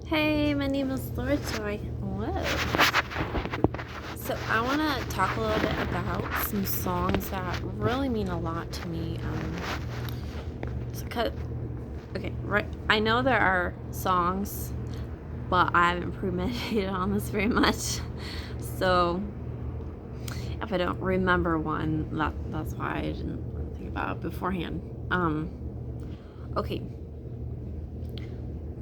Hey, my name is Lord Joy. Whoa. So I want to talk a little bit about some songs that really mean a lot to me. Okay, right. I know there are songs, but I haven't premeditated on this very much. So if I don't remember one, that's why I didn't think about it beforehand. Okay.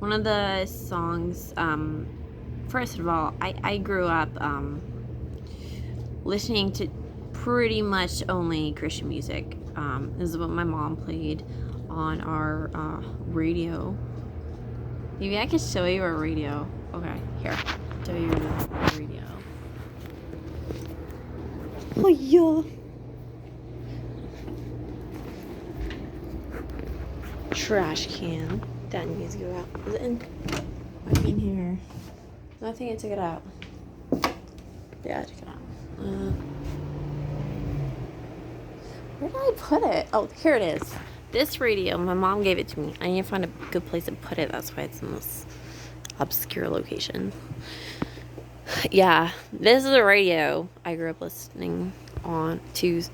One of the songs, first of all, I grew up listening to pretty much only Christian music. This is what my mom played on our radio. Maybe I could show you our radio. Okay, here. Show you the radio. Oh, yeah. Trash can. That needs to go out. Is it in here? I think I took it out. Yeah, I took it out. Where did I put it? Oh, here it is. This radio, my mom gave it to me. I need to find a good place to put it. That's why it's in this obscure location. Yeah, this is a radio I grew up listening on to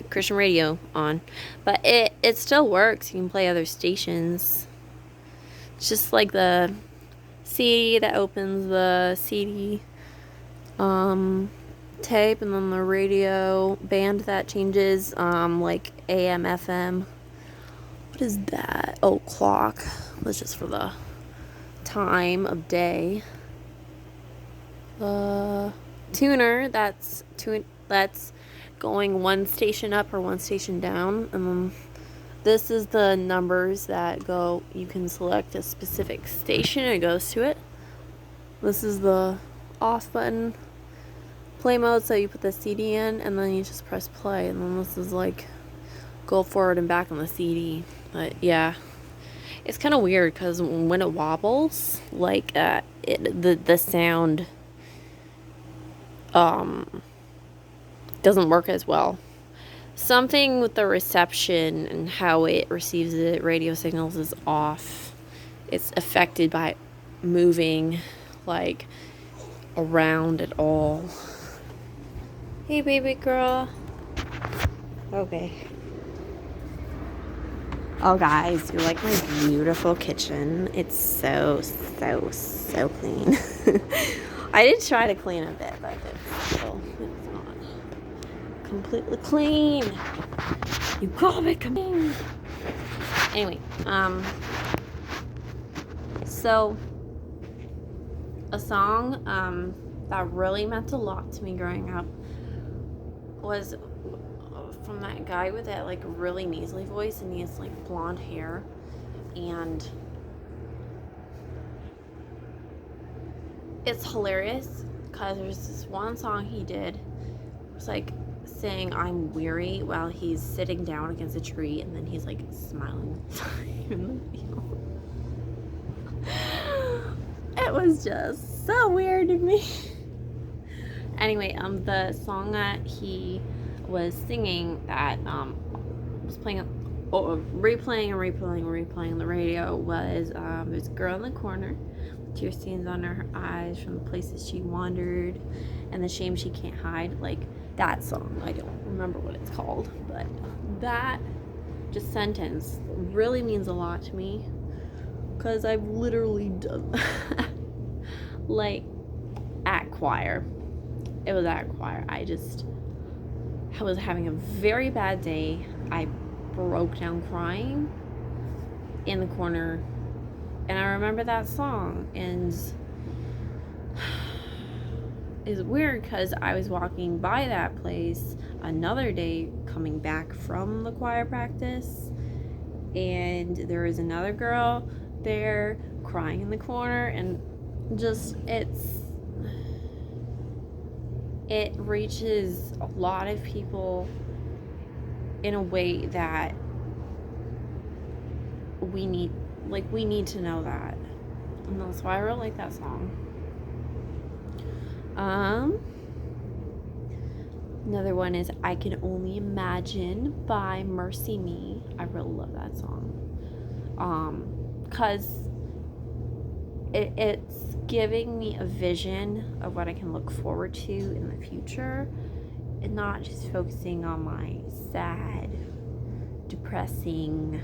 Christian radio on, but it still works. You can play other stations. It's just like the CD that opens the CD tape, and then the radio band that changes, like AM, FM. What is that? Oh, clock. That's just for the time of day. Tuner, that's going one station up or one station down, and then this is the numbers that go. You can select a specific station and it goes to it. This is the off button. Play mode, so you put the CD in and then you just press play, and then this is like go forward and back on the CD. But yeah, it's kind of weird because when it wobbles, like the sound doesn't work as well. Something with the reception and how it receives the radio signals is off. It's affected by moving like around at all. Hey, baby girl. Okay. Oh, guys, you like my beautiful kitchen? It's so clean. I did try to clean a bit, but it's not completely clean. You gotta be clean. Anyway, so a song that really meant a lot to me growing up was from that guy with that like really nasally voice, and he has like blonde hair, and it's hilarious because there's this one song he did. It's like saying "I'm weary" while he's sitting down against a tree, and then he's like smiling in the field. It was just so weird to me. Anyway, the song that he was singing that was playing, replaying on the radio was there's a girl in the corner, tear stains on her eyes from the places she wandered and the shame she can't hide. Like that song, I don't remember what it's called, but that just sentence really means a lot to me because I've literally done that. Like at choir. It was at choir. I was having a very bad day. I broke down crying in the corner, and I remember that song, and it's weird because I was walking by that place another day coming back from the choir practice, and there was another girl there crying in the corner, and just it reaches a lot of people in a way that we need to know that. And that's why I really like that song. Another one is "I Can Only Imagine" by Mercy Me. I really love that song. 'Cause it's giving me a vision of what I can look forward to in the future, and not just focusing on my sad, depressing,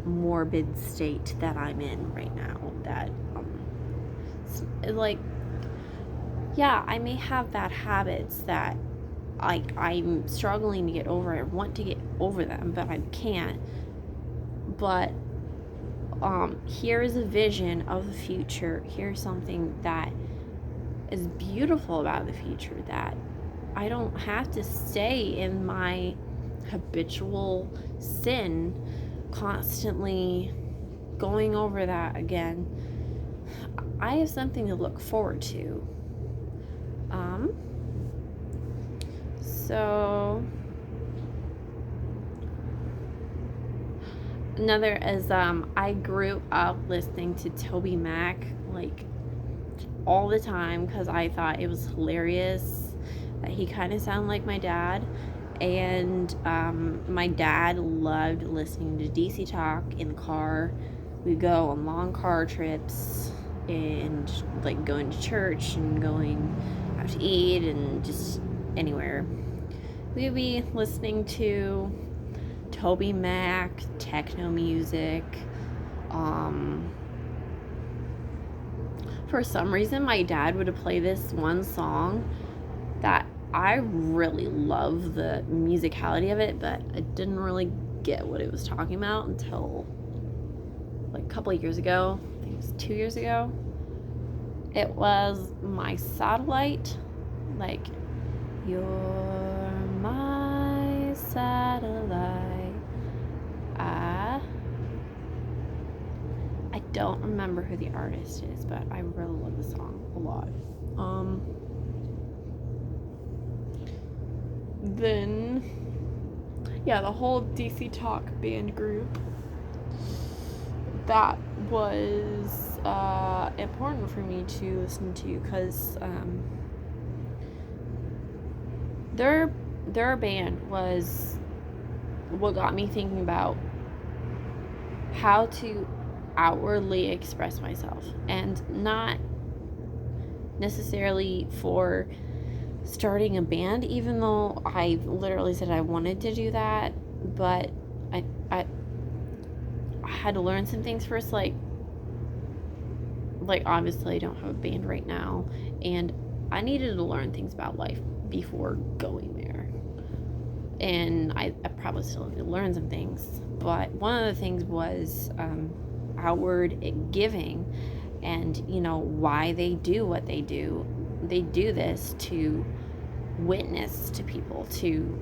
morbid state that I'm in right now. That like, yeah, I may have bad habits that I'm struggling to get over. I want to get over them, but I can't. But here is a vision of the future. Here's something that is beautiful about the future, that I don't have to stay in my habitual sin, constantly going over that again. I have something to look forward to. So another is I grew up listening to Toby Mac like all the time because I thought it was hilarious that he kind of sounded like my dad. And my dad loved listening to DC Talk in the car. We'd go on long car trips and like going to church and going out to eat and just anywhere. We'd be listening to Toby Mac, techno music. For some reason, my dad would play this one song that I really love the musicality of it, but I didn't really get what it was talking about until like a couple of years ago. I think it was 2 years ago. It was My Satellite. Like, you're my satellite. I don't remember who the artist is, but I really love the song a lot. Then, yeah, the whole DC Talk band group, that was important for me to listen to because their band was what got me thinking about how to outwardly express myself, and not necessarily for starting a band, even though I literally said I wanted to do that, but I had to learn some things first, like obviously I don't have a band right now, and I needed to learn things about life before going there, and I probably still need to learn some things, but one of the things was outward giving, and why they do what they do. They do this to witness to people, to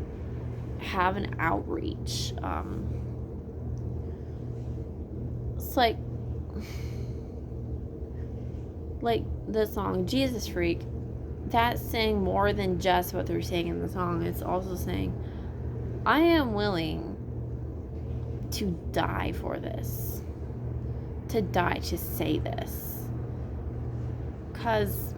have an outreach. It's like the song Jesus Freak, that's saying more than just what they're saying in the song. It's also saying, I am willing to die for this, to die to say this, because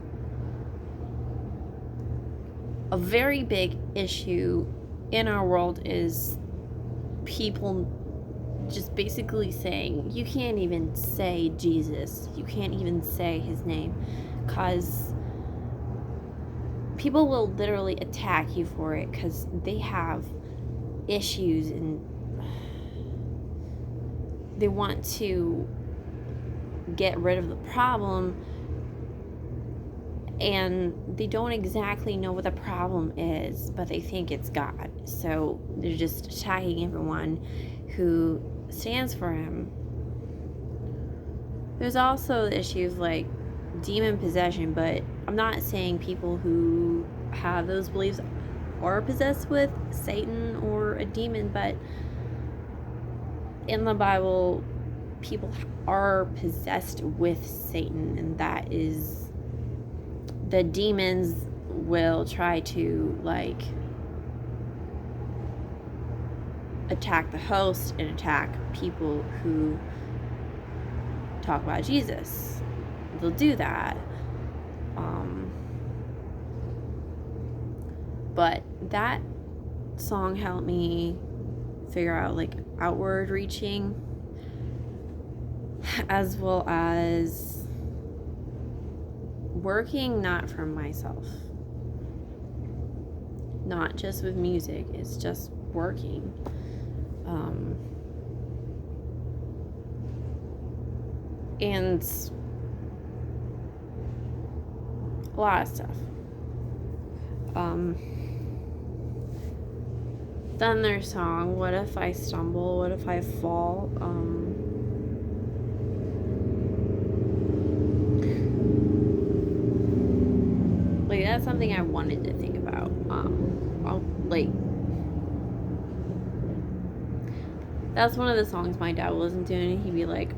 a very big issue in our world is people just basically saying, you can't even say Jesus, you can't even say his name, because people will literally attack you for it because they have issues and they want to get rid of the problem, and they don't exactly know what the problem is, but they think it's God. So they're just attacking everyone who stands for him. There's also issues like demon possession, but I'm not saying people who have those beliefs are possessed with Satan or a demon, but in the Bible, people are possessed with Satan, and that is, the demons will try to attack the host and attack people who talk about Jesus. They'll do that. But that song helped me figure out outward reaching. as well as working not for myself. Not just with music, it's just working. And a lot of stuff. Then their song, What If I Stumble, What If I Fall? Like, that's something I wanted to think about. Like, that's one of the songs my dad would listen to, and he'd be like,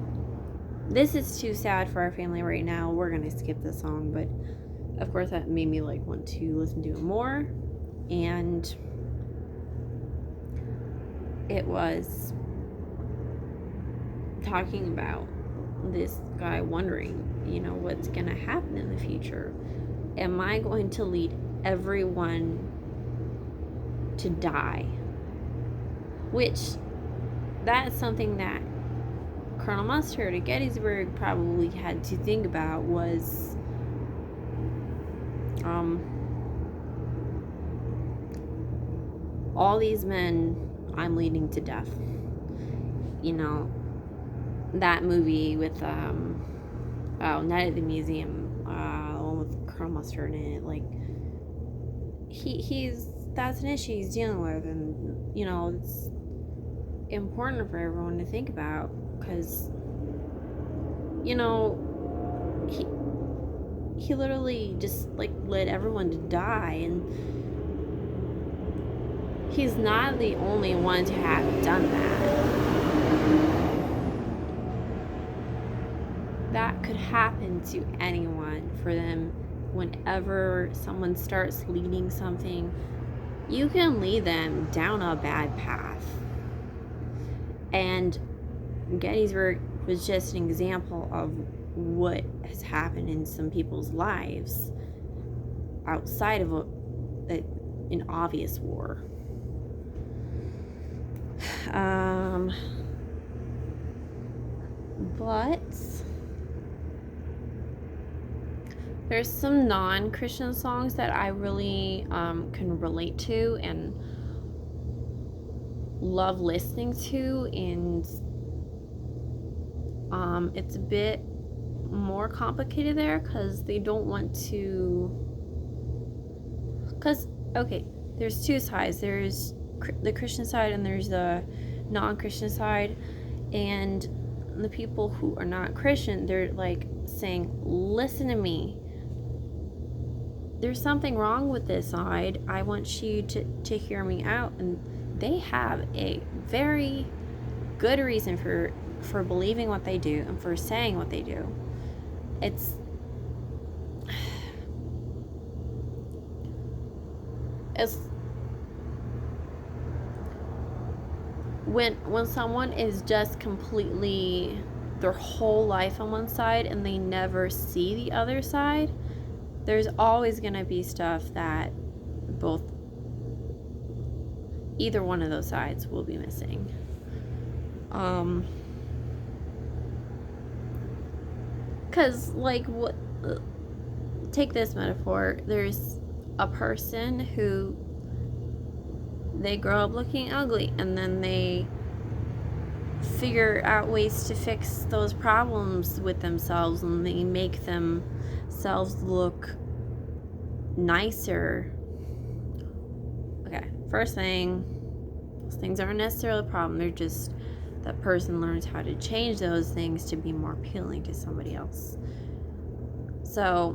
this is too sad for our family right now, we're gonna skip this song. But of course that made me like want to listen to it more. And it was talking about this guy wondering, you know, what's gonna happen in the future. Am I going to lead everyone to die? Which, that's something that Colonel Mustard at Gettysburg probably had to think about, was all these men I'm leading to death. You know, that movie with Night at the Museum, the one with Colonel Mustard in it, like, he's that's an issue he's dealing with, and you know, it's important for everyone to think about, because you know, he literally just like led everyone to die, and he's not the only one to have done that. That could happen to anyone. For them, whenever someone starts leading something, you can lead them down a bad path. And Gettysburg was just an example of what has happened in some people's lives outside of an obvious war. But there's some non-Christian songs that I really can relate to and love listening to, and it's a bit more complicated there, because they don't want to, because okay, there's two sides. There's the Christian side and there's the non-Christian side, and the people who are not Christian, they're like saying, listen to me, there's something wrong with this side, I want you to hear me out. And they have a very good reason for believing what they do and for saying what they do. It's when someone is just completely their whole life on one side and they never see the other side, there's always going to be stuff that either one of those sides will be missing. Because, like, take this metaphor. There's a person who, they grow up looking ugly, and then they figure out ways to fix those problems with themselves, and they make themselves look nicer. Okay, first thing, those things aren't necessarily a problem. They're just that person learns how to change those things to be more appealing to somebody else. So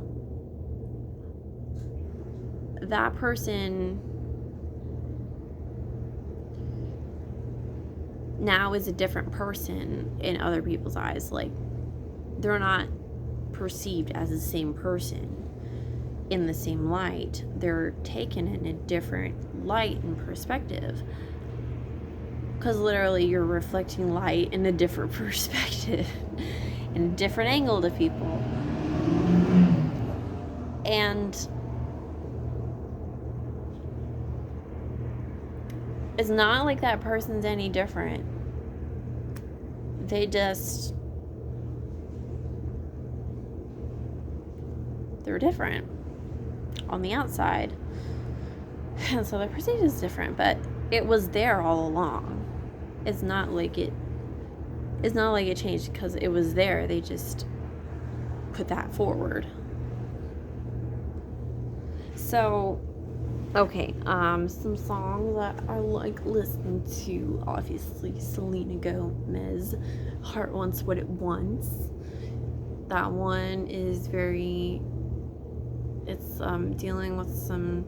that person now is a different person in other people's eyes. Like, they're not perceived as the same person in the same light. They're taken in a different light and perspective, because literally you're reflecting light in a different perspective, in a different angle to people. And it's not like that person's any different. They just they're different on the outside. And so their perception is different, but it was there all along. It's not like it changed because it was there. They just put that forward. So, okay, some songs that I like listening to, obviously Selena Gomez, Heart Wants What It Wants. That one is it's dealing with some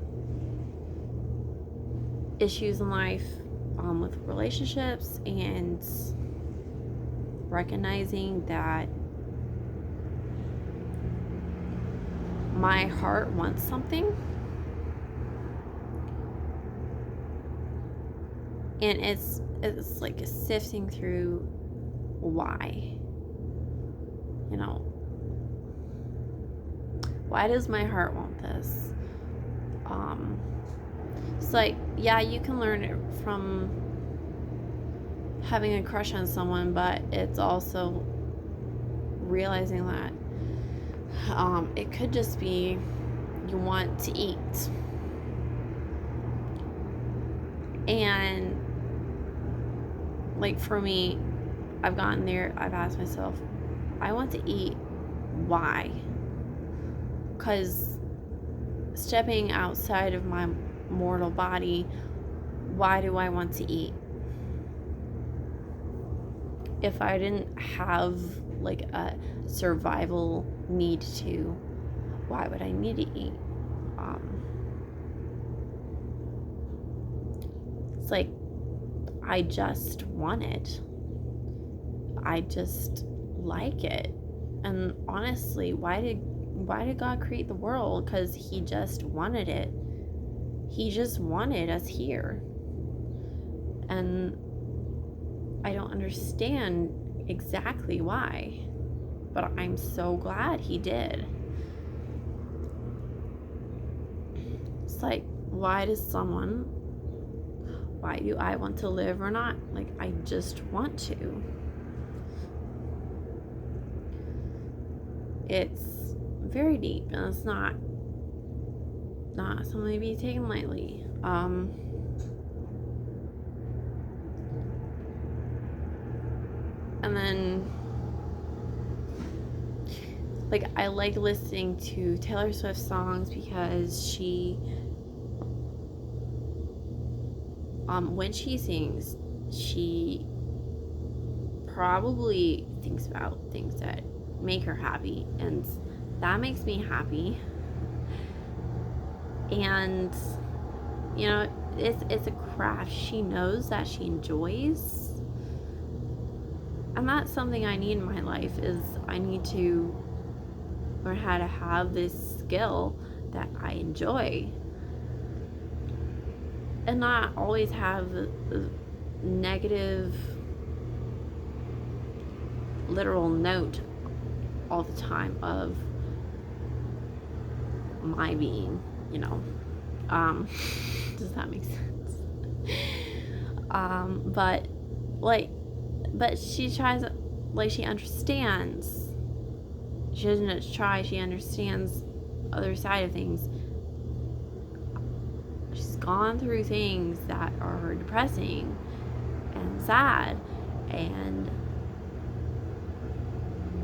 issues in life, with relationships, and recognizing that my heart wants something, and it's like sifting through why. Why does my heart want this? It's like, yeah, you can learn it from having a crush on someone, but it's also realizing that it could just be you want to eat. And like for me, I've gotten there, I've asked myself, I want to eat. Why? Because stepping outside of my mortal body, why do I want to eat? If I didn't have like a survival need to, why would I need to eat? It's like I just want it. I just like it. And honestly, why did God create the world? Because he just wanted it. He just wanted us here. And I don't understand exactly why, but I'm so glad he did. It's like, why do I want to live or not? Like, I just want to. It's very deep, and it's not something to be taken lightly. And then, like, I like listening to Taylor Swift songs because she, when she sings, she probably thinks about things that make her happy, and that makes me happy. And it's a craft she knows that she enjoys, and that's something I need in my life. Is I need to learn how to have this skill that I enjoy and not always have a negative literal note all the time of my being, does that make sense? But she tries, like, she understands. She doesn't just try, she understands other side of things. She's gone through things that are depressing and sad, and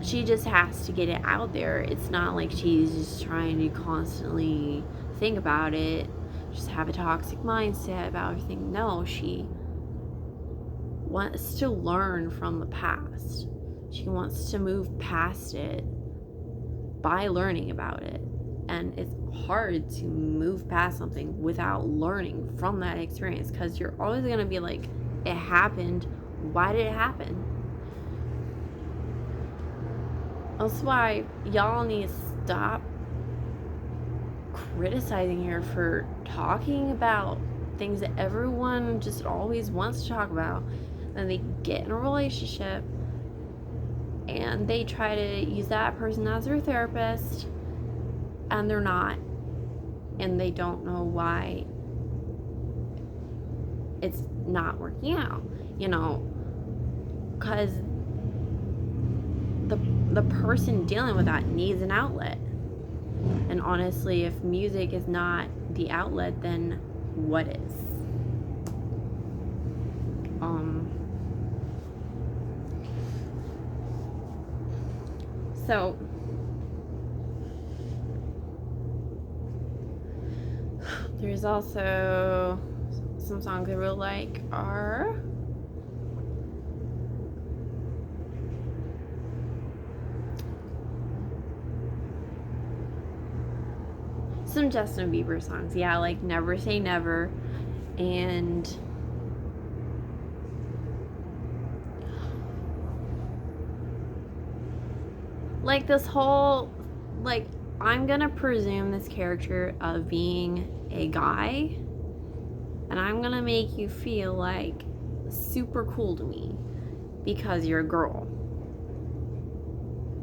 she just has to get it out there. It's not like she's just trying to constantly think about it, just have a toxic mindset about everything. No, she wants to learn from the past. She wants to move past it by learning about it. And it's hard to move past something without learning from that experience, because you're always going to be like, it happened. Why did it happen? That's why y'all need to stop criticizing her for talking about things that everyone just always wants to talk about. Then they get in a relationship and they try to use that person as their therapist, and they're not, and they don't know why it's not working out, because the person dealing with that needs an outlet. And honestly, if music is not the outlet, then what is? So there's also some songs I really like are some Justin Bieber songs. Yeah, like Never Say Never, and like this whole, like, I'm gonna presume this character of being a guy, and I'm gonna make you feel like super cool to me because you're a girl.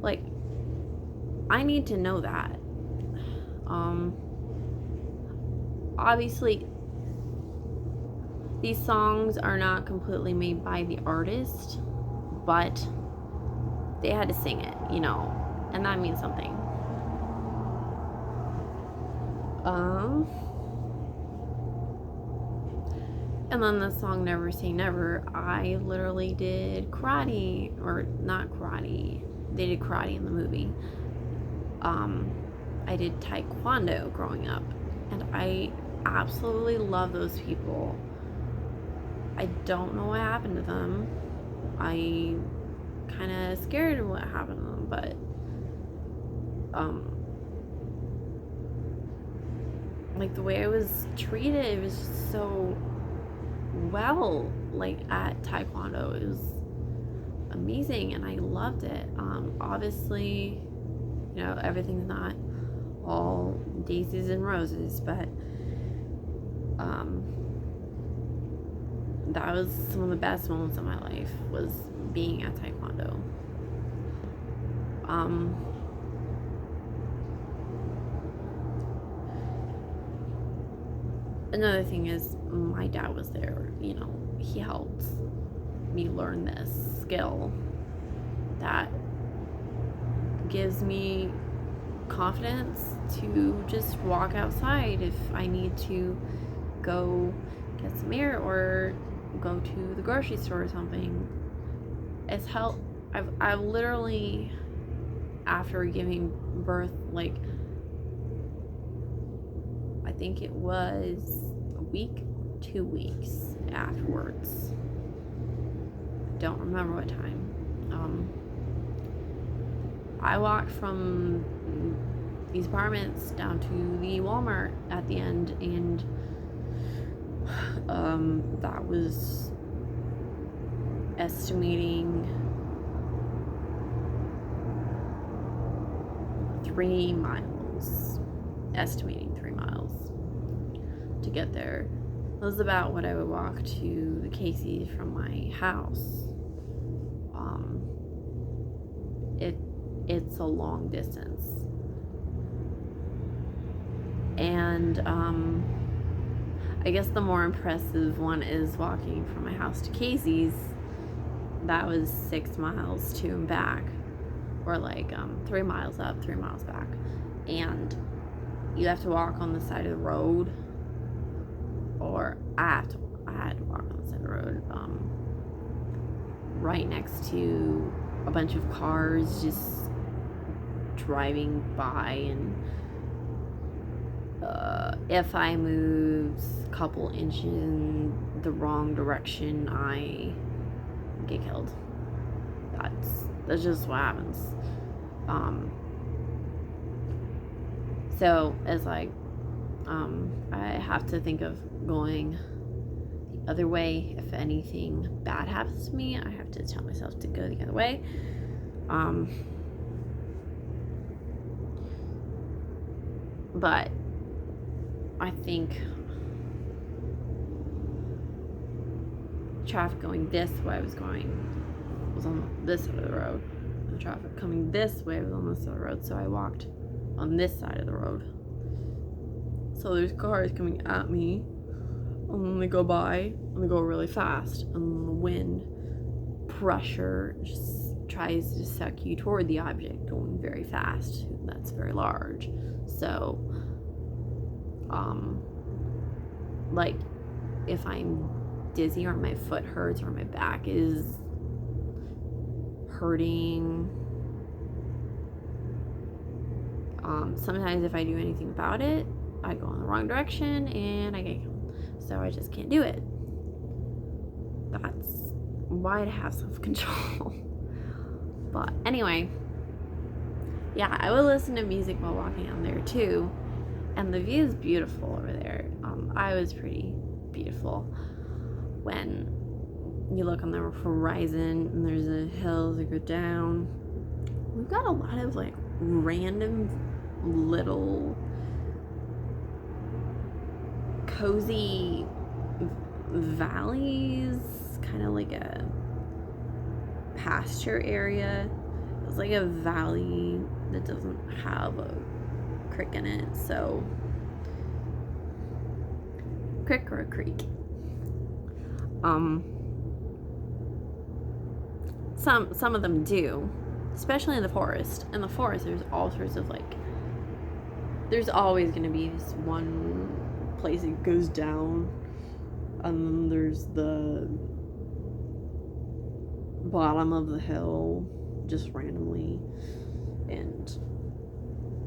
Like, I need to know that. Obviously, these songs are not completely made by the artist, but they had to sing it, you know, and that means something. And then the song Never Say Never, I literally did karate, or not karate, they did karate in the movie. I did taekwondo growing up, and I absolutely love those people. I don't know what happened to them. I kind of scared of what happened to them, but like the way I was treated, it was just so well, like at taekwondo. It was amazing, and I loved it. Obviously, you know, everything's not all daisies and roses, but that was some of the best moments of my life, was being at taekwondo. Another thing is, my dad was there, you know, he helped me learn this skill that gives me confidence to just walk outside if I need to go get some air or go to the grocery store or something. It's helped. I've literally, after giving birth, like, I think it was a week, 2 weeks afterwards. Don't remember what time. I walked from these apartments down to the Walmart at the end, and that was estimating 3 miles. Estimating 3 miles to get there. That was about what I would walk to the Casey's from my house. It's a long distance. And I guess the more impressive one is walking from my house to Casey's. That was 6 miles to and back, or like 3 miles up, 3 miles back, and you have to walk on the side of the road, or I had to walk on the side of the road, right next to a bunch of cars just driving by, and if I moved a couple inches in the wrong direction, I get killed. That's just what happens. So it's like, I have to think of going the other way. If anything bad happens to me, I have to tell myself to go the other way. But I think traffic going this way was on this side of the road. The traffic coming this way was on this side of the road, so I walked on this side of the road. So there's cars coming at me, and then they go by, and they go really fast, and the wind pressure just tries to suck you toward the object going very fast. That's very large. So, like, if I'm dizzy or my foot hurts or my back is hurting, sometimes if I do anything about it, I go in the wrong direction and I get killed. So I just can't do it. That's why to have self-control. But anyway, yeah, I would listen to music while walking on there too. And the view is beautiful over there. I was pretty beautiful when you look on the horizon and there's a hill that go down. We've got a lot of like random little cozy valleys, kind of like a pasture area. It's like a valley that doesn't have a creek in it, so creek or a creek. Some of them do, especially in the forest. In the forest, there's all sorts of like. There's always gonna be this one place that goes down, and then there's the bottom of the hill, just randomly, and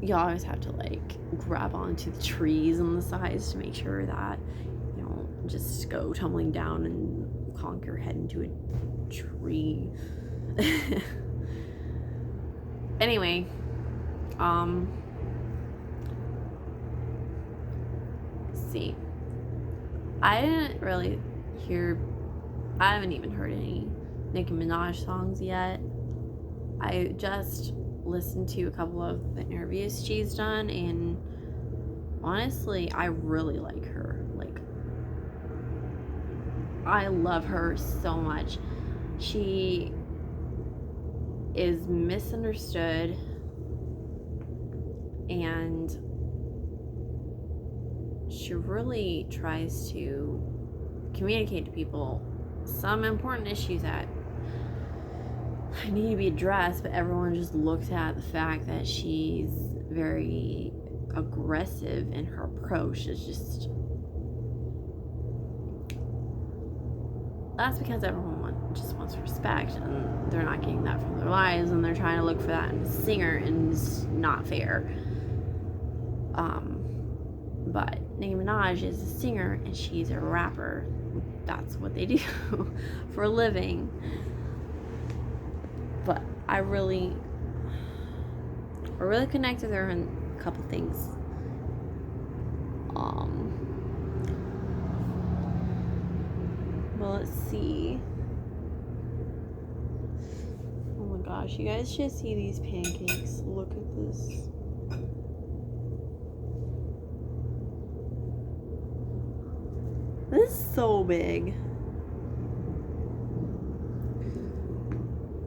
you always have to like grab onto the trees on the sides to make sure that you don't just go tumbling down and conk your head into a tree. Anyway, let's see. I haven't even heard any Nicki Minaj songs yet. I just listened to a couple of the interviews she's done, and honestly, I really like her. Like, I love her so much. She is misunderstood, and she really tries to communicate to people some important issues that need to be addressed, but everyone just looks at the fact that she's very aggressive in her approach. It's just, that's because everyone just wants respect, and they're not getting that from their lives, and they're trying to look for that in a singer, and it's not fair. But Nicki Minaj is a singer and she's a rapper. That's what they do for a living. But I really connect with her on a couple things. Well, let's see. Oh my gosh, you guys should see these pancakes. Look at this. This is so big.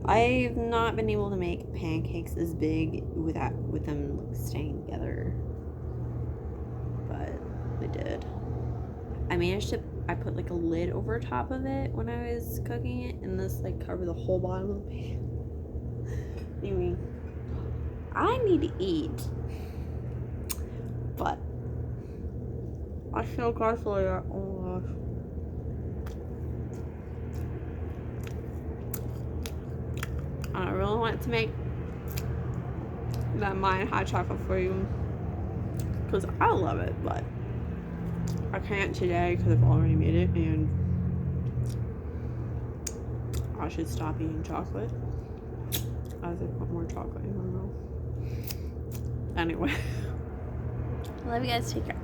I've not been able to make pancakes this big with them like staying together, but I did. I put like a lid over top of it when I was cooking it, and this like covered the whole bottom of the pan. Anyway, I need to eat, but I feel gross later. Oh my gosh. I really want to make that Mayan hot chocolate for you, because I love it, but I can't today because I've already made it, and I should stop eating chocolate as I put more chocolate in my mouth. Anyway, love you guys. Take care.